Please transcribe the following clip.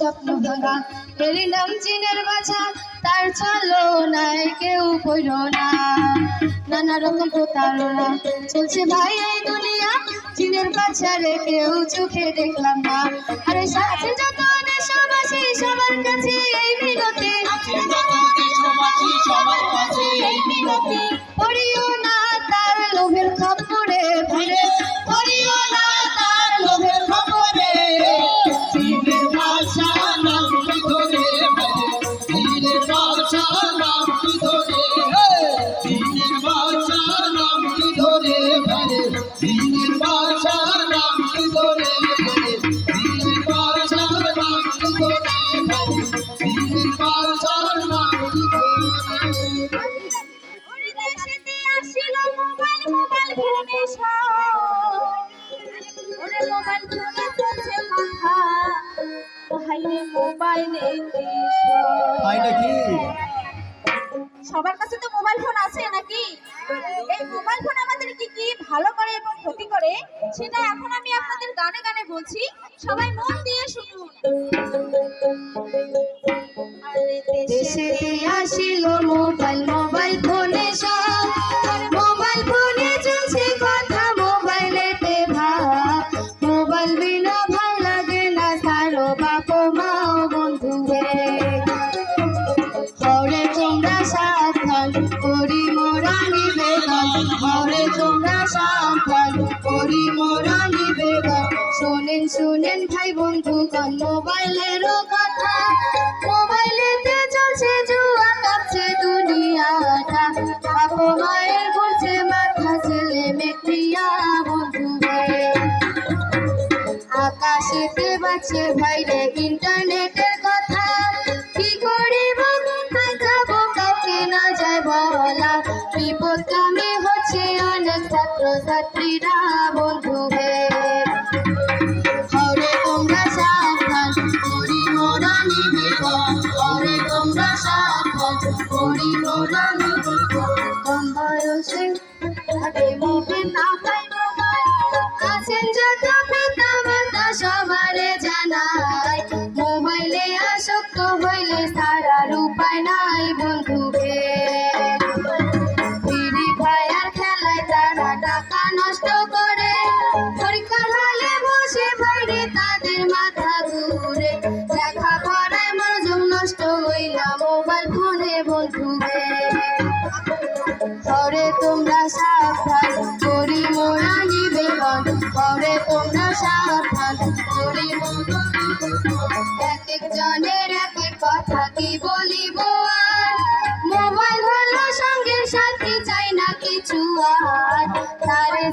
স্বপ্ন ভাঙা এর নাম চীনের বাছা তার চলো নাই কেউ কইর না নানা রকম প্রতারণা চলছে ভাই এই দুনিয়া চীনের বাছারে কেউ চোখে দেখলাম না আরে সাথে যত দেশবাসী সবার কাছে এই মিনতি পড়িও না তার লোভের খপ্পরে ফিরে পড়িও না তার লোভের খপ্পরে চীনের বাদশা নাম কি ধরে চীনের বাদশা নাম কি ধরে চীনের বাদশা নাম কি ধরে চীনের বাদশা নাম কি ধরে চীনের বাদশা নাম কি ধরে চীনের বাদশা নাম কি ধরে দেশেতে আসিল মোবাইল মোবাইল ফোনে ওরে মোবাইল ফোনে চলছে কথা হাইরে মোবাইলে তাই নাকি সবার কাছে তো মোবাইল ফোন আছে নাকি এই মোবাইল ফোন আমাদের কি কি ভালো করে এবং ক্ষতি করে সেটা এখন আমি আপনাদের গানে গানে বলছি সবাই মন দিয়ে শুনুন দেশেতে আসিল মোবাইল মোবাইল ফোনে সব মোবাইল ফোনে চলছে কথা মোবাইলেতে ভাব মোবাইল বিনা ভাল লাগে না সারো বাপ মা বন্ধু হরে তোমরা সাবধান করি মোরা নিবেদন হরে তোমরা সাবধান করি মোরা নিবেদন শোনেন শুনেন ভাই বন্ধুগণ মোবাইলেরও কথা মোবাইলেতে চলছে জুয়া কাঁপছে দুনিয়াটা বাপ মায়ের ঘুরছে মাথা ছেলে মেঘিয়া বন্ধু আকাশেতে বাজছে ভাইরে ইন্টারনেটের কথা কি করিব কোথায় যাব কাউকে না যায় বলা বিপদ কামে হচ্ছে অনেক ছাত্র ছাত্রীরা বন্ধু হরে তোমরা সাবধান করি মোরা নিবেদন হরে তোমরা সাবধান করি মোরা নিবেদন কম বয়সে হাতে মুখে না পাই মোবাইল আছেন যত পিতা মাতা সবারে জানাই মোবাইলে আসক্ত হইলে সারার উপায় নাই বন্ধুকে ফ্রি ফায়ার খেলায় তারা টাকা নষ্ট করে পরীক্ষার হলে বসে বাইরে তাদের মাথা ঘুরে লেখাপড়ায় মনোযোগ নষ্ট হইলা মোবাইল ফোনে বন্ধুকে হরে তোমরা সাবধান করি মোরা নিবেদন হরে তোমরা সাবধান করি মোরা এক একজনের এক এক কথা কি বলিব আর মোবাইল হলো সঙ্গের সাথী চাই না কিছু আর তারে